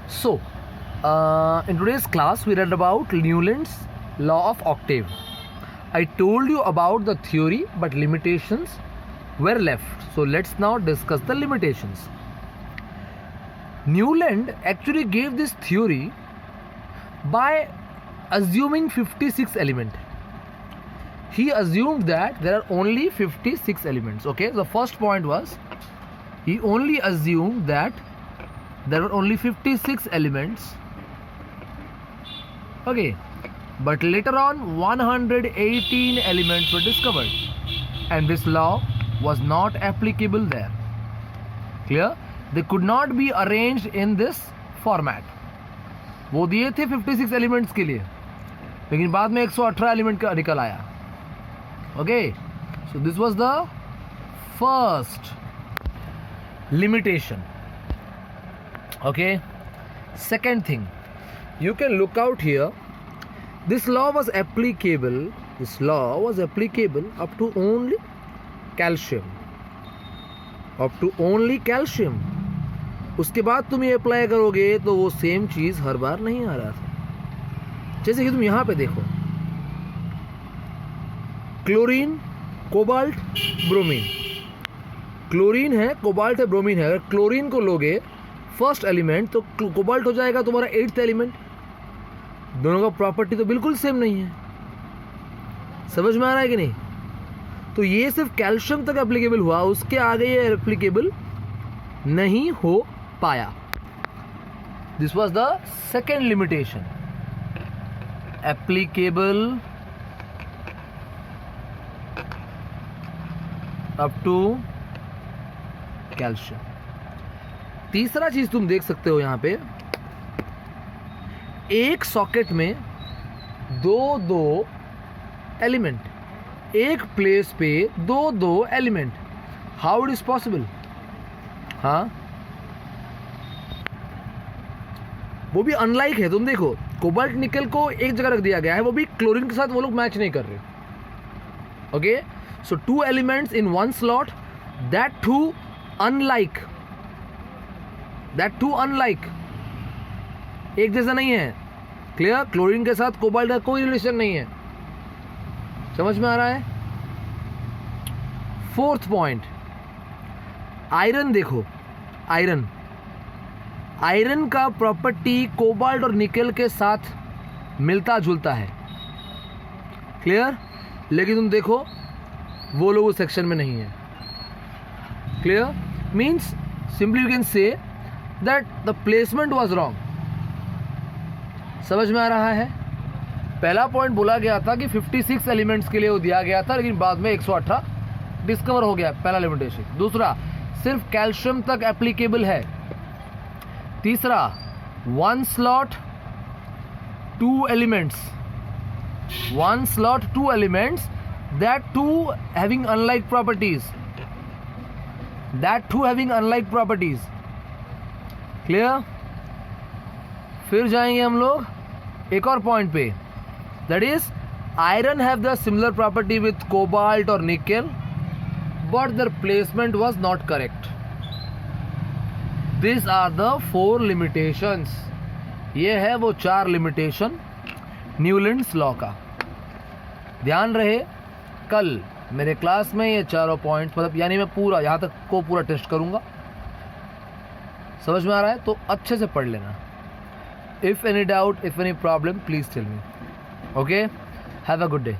So, in today's class, we read about Newland's law of octave. I told you about the theory, but limitations were left. So, let's now discuss the limitations. Newland actually gave this theory by assuming 56 elements. He assumed that there are only 56 elements. Okay, the first point was he only assumed that there were only 56 elements. Okay, but later on 118 elements were discovered, and this law was not applicable there. Clear? They could not be arranged in this format. वो दिए थे 56 elements के लिए, लेकिन बाद में 118 element का निकल आया. Okay, so this was the first limitation. Okay, second thing, you can look out here. This law was applicable up to only calcium. उसके बाद तुम ये अप्लाई करोगे तो वो सेम चीज हर बार नहीं आ रहा था. जैसे कि तुम यहां पे देखो, क्लोरीन, कोबाल्ट, ब्रोमीन. क्लोरीन है, कोबाल्ट है, ब्रोमीन है. अगर क्लोरीन को लोगे फर्स्ट एलिमेंट तो कोबाल्ट हो जाएगा तुम्हारा 8th एलिमेंट. दोनों का प्रॉपर्टी तो बिल्कुल सेम नहीं है. समझ में आ रहा है कि नहीं? तो ये सिर्फ कैल्शियम तक एप्लीकेबल हुआ, उसके आगे ये एप्लीकेबल नहीं हो पाया. This was the second limitation, applicable up to calcium. तीसरा चीज तुम देख सकते हो यहां पे, एक सॉकेट में दो एलिमेंट, एक प्लेस पे दो element. How it is possible? हाँ, वो भी अनलाइक है. तुम देखो, कोबाल्ट निकल को एक जगह रख दिया गया है, वो भी क्लोरीन के साथ वो लोग मैच नहीं कर रहे. Okay, so 2 elements in 1 slot, that too unlike, एक जैसा नहीं है. क्लियर? क्लोरीन के साथ कोबाल्ट का कोई रिलेशन नहीं है. समझ में आ रहा है? Fourth point, iron. देखो, आयरन का प्रॉपर्टी कोबाल्ट और निकेल के साथ मिलता जुलता है. क्लियर? लेकिन तुम देखो वो लोग उस सेक्शन में नहीं है. Clear? Means simply you can say that the placement was wrong. समझ में आ रहा है? पहला पॉइंट बोला गया था कि 56 एलिमेंट्स के लिए वो दिया गया था, लेकिन बाद में 118 डिस्कवर हो गया. पहला लिमिटेशन. दूसरा, सिर्फ कैल्शियम तक एप्लीकेबल है. तीसरा, 1 slot 2 elements, that too having unlike properties. Clear? फिर जाएंगे हम लोग एक और पॉइंट पे, that is iron have the similar property with cobalt और nickel, but their placement was not correct. This are the 4 limitations. ये है वो 4 लिमिटेशन न्यूलैंड्स लॉ का. ध्यान रहे, कल मेरे क्लास में ये चारों पॉइंट्स, मतलब यानी मैं पूरा यहाँ तक को पूरा टेस्ट करूँगा. समझ में आ रहा है? तो अच्छे से पढ़ लेना. If any doubt, if any problem, please tell me. Okay, have a good day.